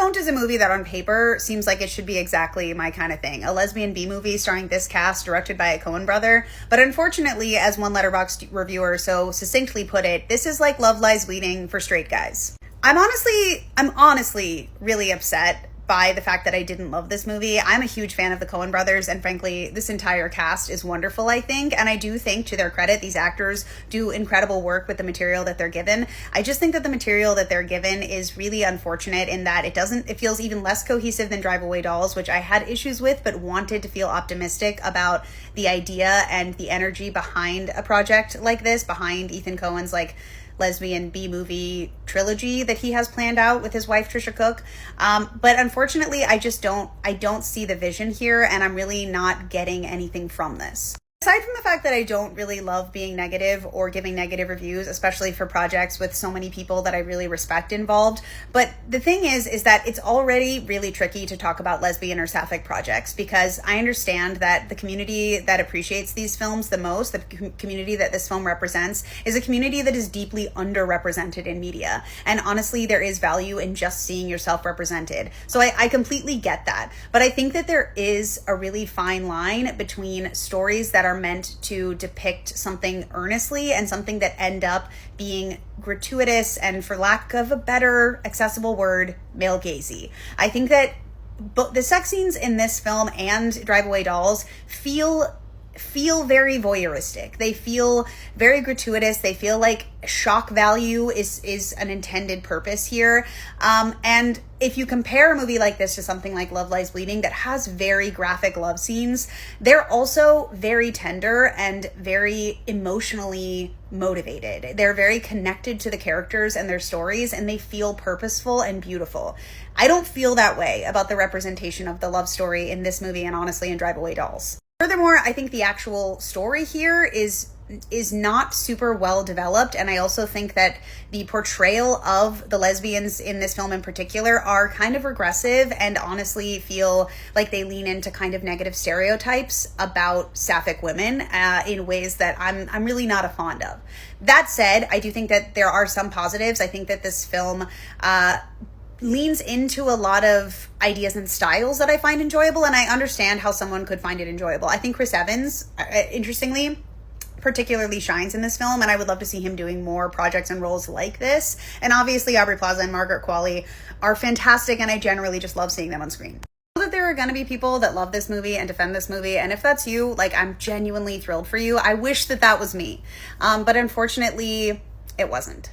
Don't is a movie that on paper seems like it should be exactly my kind of thing. A lesbian B-movie starring this cast, directed by a Coen brother. But unfortunately, as one Letterboxd reviewer so succinctly put it, this is like Love Lies Bleeding for straight guys. I'm honestly really upset by the fact that I didn't love this movie. I'm a huge fan of the Coen brothers, and frankly, this entire cast is wonderful, I think. And I do think, to their credit, these actors do incredible work with the material that they're given. I just think that the material that they're given is really unfortunate in that it feels even less cohesive than Drive Away Dolls, which I had issues with, but wanted to feel optimistic about the idea and the energy behind a project like this, behind Ethan Coen's lesbian B-movie trilogy that he has planned out with his wife Trisha Cook. But unfortunately, I don't see the vision here, and I'm really not getting anything from this. Aside from the fact that I don't really love being negative or giving negative reviews, especially for projects with so many people that I really respect involved, but the thing is that it's already really tricky to talk about lesbian or sapphic projects, because I understand that the community that appreciates these films the most, the community that this film represents, is a community that is deeply underrepresented in media. And honestly, there is value in just seeing yourself represented. So I completely get that. But I think that there is a really fine line between stories that are meant to depict something earnestly and something that end up being gratuitous and, for lack of a better accessible word, male gazy. I think that the sex scenes in this film and Drive Away Dolls feel very voyeuristic. They feel very gratuitous. They feel like shock value is an intended purpose here. And if you compare a movie like this to something like Love Lies Bleeding that has very graphic love scenes, they're also very tender and very emotionally motivated. They're very connected to the characters and their stories, and they feel purposeful and beautiful. I don't feel that way about the representation of the love story in this movie and honestly in Drive Away Dolls. Furthermore, I think the actual story here is not super well developed, and I also think that the portrayal of the lesbians in this film in particular are kind of regressive and honestly feel like they lean into kind of negative stereotypes about sapphic women in ways that I'm really not a fond of. That said, I do think that there are some positives. I think that this film leans into a lot of ideas and styles that I find enjoyable, and I understand how someone could find it enjoyable. I think Chris Evans, interestingly, particularly shines in this film, and I would love to see him doing more projects and roles like this. And obviously Aubrey Plaza and Margaret Qualley are fantastic, and I generally just love seeing them on screen. I know that there are going to be people that love this movie and defend this movie, and if that's you, I'm genuinely thrilled for you. I wish that was me, but unfortunately it wasn't.